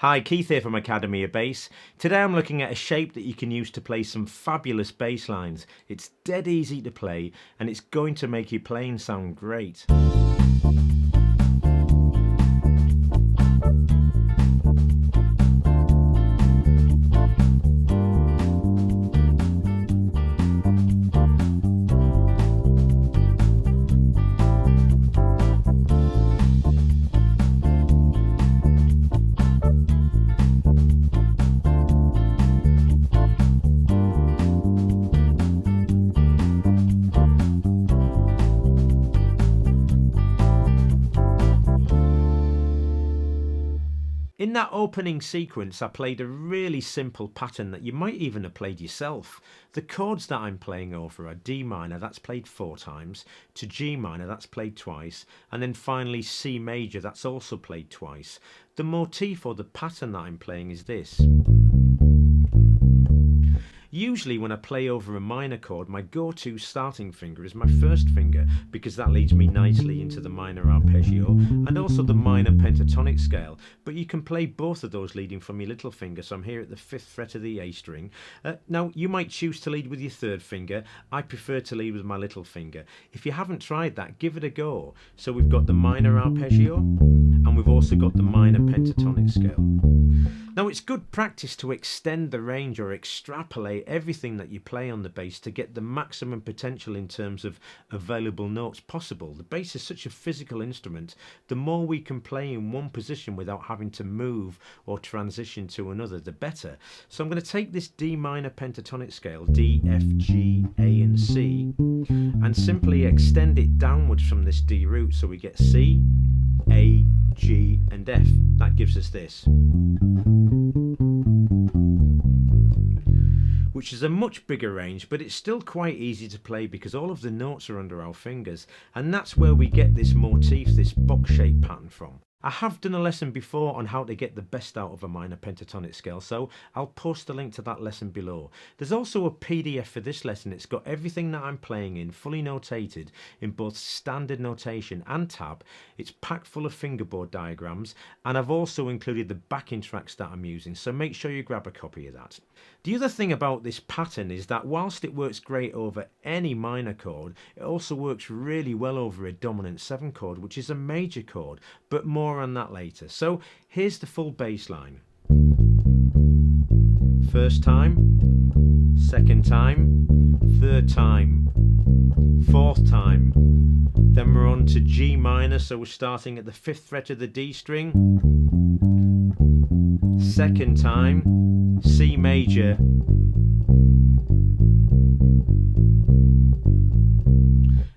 Hi, Keith here from Academy of Bass. Today I'm looking at a shape that you can use to play some fabulous bass lines. It's dead easy to play and it's going to make your playing sound great. In that opening sequence, I played a really simple pattern that you might even have played yourself. The chords that I'm playing over are D minor, that's played 4 times, to G minor, that's played twice, and then finally C major, that's also played twice. The motif or the pattern that I'm playing is this. Usually when I play over a minor chord, my go-to starting finger is my first finger because that leads me nicely into the minor arpeggio and also the minor pentatonic scale. But you can play both of those leading from your little finger, so I'm here at the 5th fret of the A string. Now you might choose to lead with your third finger. I prefer to lead with my little finger. If you haven't tried that, give it a go. So we've got the minor arpeggio and we've also got the minor pentatonic scale. Now it's good practice to extend the range or extrapolate everything that you play on the bass to get the maximum potential in terms of available notes possible. The bass is such a physical instrument. The more we can play in one position without having to move or transition to another, the better. So I'm going to take this D minor pentatonic scale, D, F, G, A and C, and simply extend it downwards from this D root so we get C, A, G and F. That gives us this, which is a much bigger range, but it's still quite easy to play because all of the notes are under our fingers, and that's where we get this motif, this box-shaped pattern from. I have done a lesson before on how to get the best out of a minor pentatonic scale, so I'll post a link to that lesson below. There's also a PDF for this lesson. It's got everything that I'm playing in, fully notated in both standard notation and tab. It's packed full of fingerboard diagrams, and I've also included the backing tracks that I'm using, so make sure you grab a copy of that. The other thing about this pattern is that whilst it works great over any minor chord, it also works really well over a dominant 7 chord, which is a major chord, but more on that later. So here's the full bass line. First time, second time, third time, fourth time. Then we're on to G minor, so we're starting at the 5th fret of the D string. Second time, C major.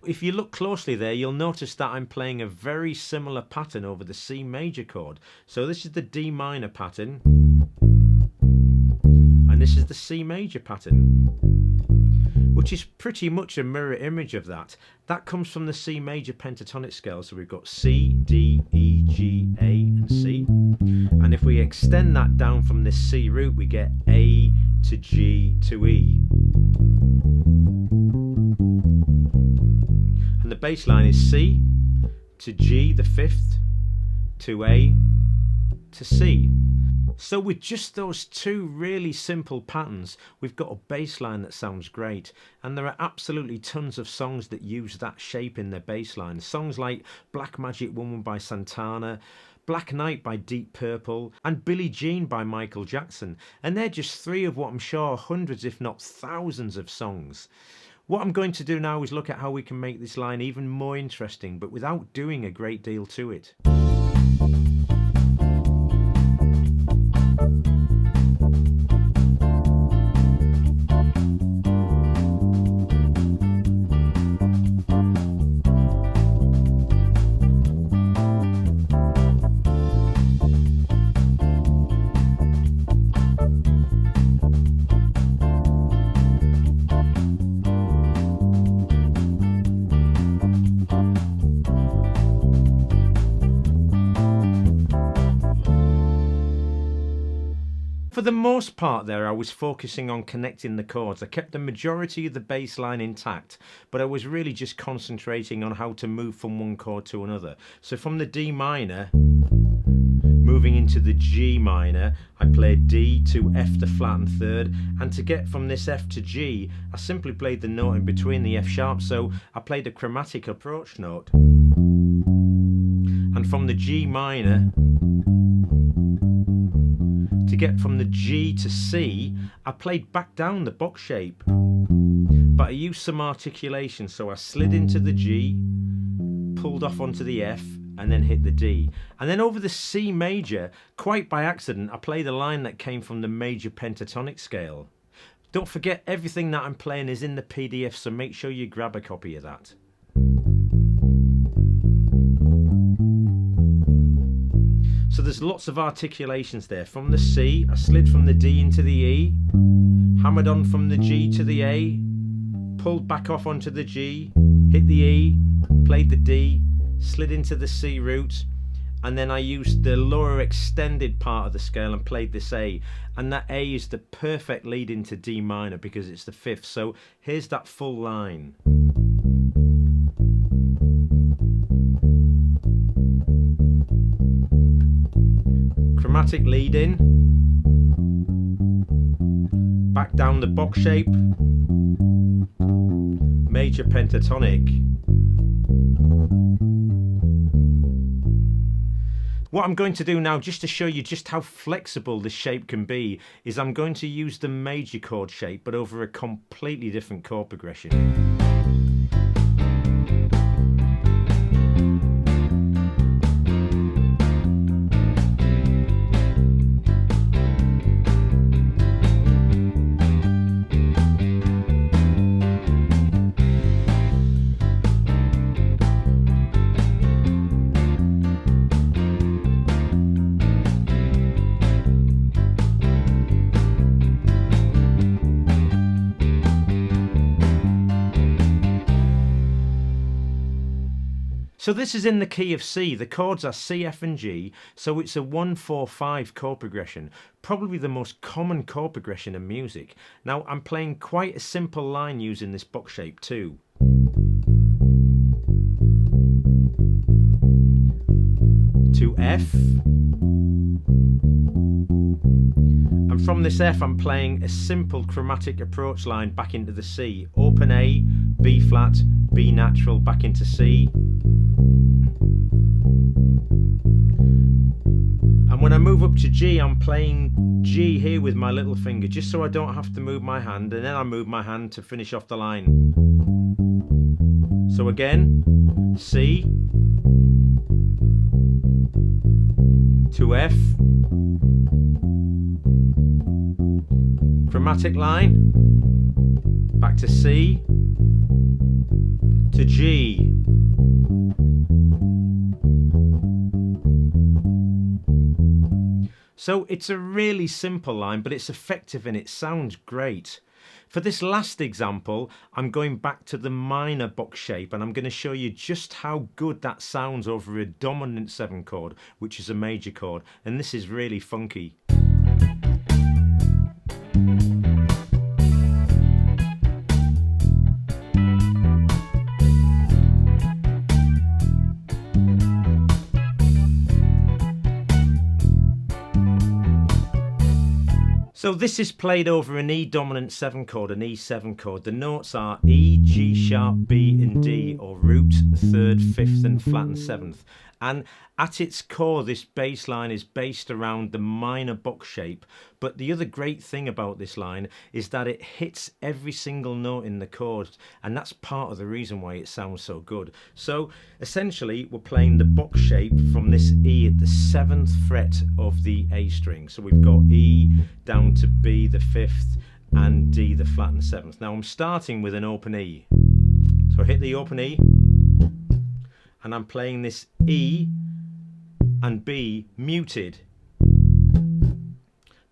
If you look closely there, you'll notice that I'm playing a very similar pattern over the C major chord. So this is the D minor pattern, and this is the C major pattern, which is pretty much a mirror image of that. That comes from the C major pentatonic scale, so we've got C, D, E, G, A and C. And if we extend that down from this C root, we get A to G to E. And the bass line is C to G, the 5th, to A, to C. So with just those two really simple patterns, we've got a bass line that sounds great. And there are absolutely tons of songs that use that shape in their bass line. Songs like Black Magic Woman by Santana, Black Knight by Deep Purple, and Billie Jean by Michael Jackson. And they're just 3 of what I'm sure hundreds if not thousands of songs. What I'm going to do now is look at how we can make this line even more interesting, but without doing a great deal to it. For the most part there, I was focusing on connecting the chords. I kept the majority of the bass line intact, but I was really just concentrating on how to move from one chord to another. So from the D minor, move moving into the G minor, I played D to F the flattened third, and to get from this F to G, I simply played the note in between the F sharp, so I played a chromatic approach note. And from the G minor, to get from the G to C, I played back down the box shape. But I used some articulation, so I slid into the G, pulled off onto the F, and then hit the D. And then over the C major, quite by accident, I played a line that came from the major pentatonic scale. Don't forget, everything that I'm playing is in the PDF, so make sure you grab a copy of that. So there's lots of articulations there. From the C, I slid from the D into the E, hammered on from the G to the A, pulled back off onto the G, hit the E, played the D, slid into the C root, and then I used the lower extended part of the scale and played this A, and that A is the perfect lead into D minor because it's the fifth. So here's that full line. Chromatic lead in, back down the box shape, major pentatonic. What I'm going to do now, just to show you just how flexible this shape can be, is I'm going to use the major chord shape but over a completely different chord progression. So this is in the key of C. The chords are C, F and G, so it's a 1-4-5 chord progression, probably the most common chord progression in music. Now I'm playing quite a simple line using this box shape too. To F, and from this F I'm playing a simple chromatic approach line back into the C. Open A, B flat, B natural, back into C. And when I move up to G, I'm playing G here with my little finger, just so I don't have to move my hand, and then I move my hand to finish off the line. So again, C to F, chromatic line, back to C, to G. So it's a really simple line, but it's effective and it sounds great. For this last example, I'm going back to the minor box shape and I'm going to show you just how good that sounds over a dominant 7 chord, which is a major chord, and this is really funky. So this is played over an E dominant 7 chord, an E7 chord. The notes are E, G sharp, B and D, or root, 3rd, 5th and flattened 7th. And at its core, this bass line is based around the minor box shape. But the other great thing about this line is that it hits every single note in the chord, and that's part of the reason why it sounds so good. So essentially, we're playing the box shape from this E at the 7th fret of the A string. So we've got E down to B, the 5th, and D, the flattened 7th. Now I'm starting with an open E. So I hit the open E, and I'm playing this E and B muted.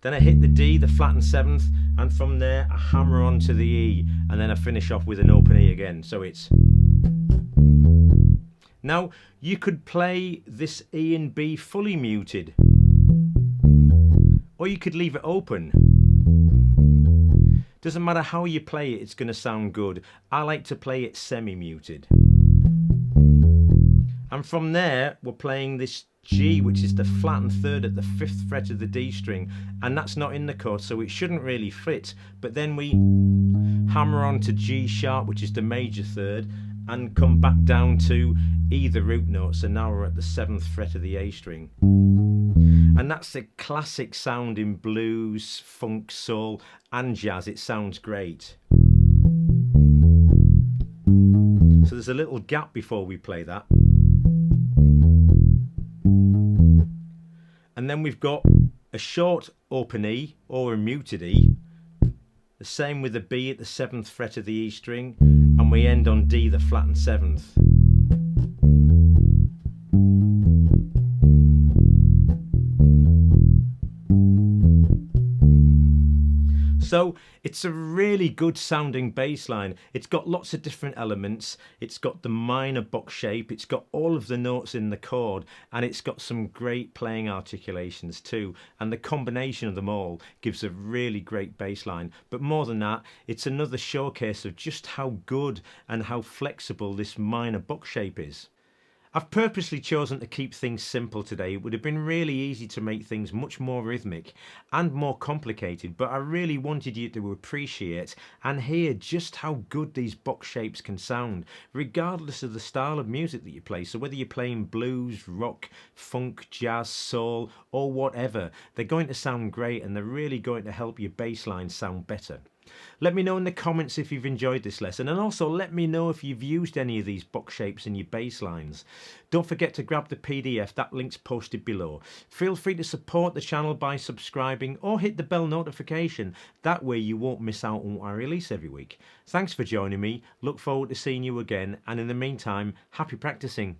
Then I hit the D, the flattened 7th, and from there I hammer on to the E, and then I finish off with an open E again. So it's... Now you could play this E and B fully muted, or you could leave it open. Doesn't matter how you play it, it's going to sound good. I like to play it semi-muted. And from there, we're playing this G, which is the flattened third at the 5th fret of the D string, and that's not in the chord, so it shouldn't really fit. But then we hammer on to G sharp, which is the major third, and come back down to E, the root note, so now we're at the 7th fret of the A string. And that's a classic sound in blues, funk, soul and jazz. It sounds great. So there's a little gap before we play that. And then we've got a short open E or a muted E. The same with the B at the 7th fret of the E string. And we end on D, the flattened 7th. So it's a really good sounding bass line. It's got lots of different elements. It's got the minor box shape. It's got all of the notes in the chord, and it's got some great playing articulations too. And the combination of them all gives a really great bass line. But more than that, it's another showcase of just how good and how flexible this minor box shape is. I've purposely chosen to keep things simple today. It would have been really easy to make things much more rhythmic and more complicated, but I really wanted you to appreciate and hear just how good these box shapes can sound, regardless of the style of music that you play. So whether you're playing blues, rock, funk, jazz, soul, or whatever, they're going to sound great, and they're really going to help your bass line sound better. Let me know in the comments if you've enjoyed this lesson, and also let me know if you've used any of these box shapes in your bass lines. Don't forget to grab the PDF, that link's posted below. Feel free to support the channel by subscribing or hit the bell notification. That way you won't miss out on what I release every week. Thanks for joining me. Look forward to seeing you again, and in the meantime, happy practicing.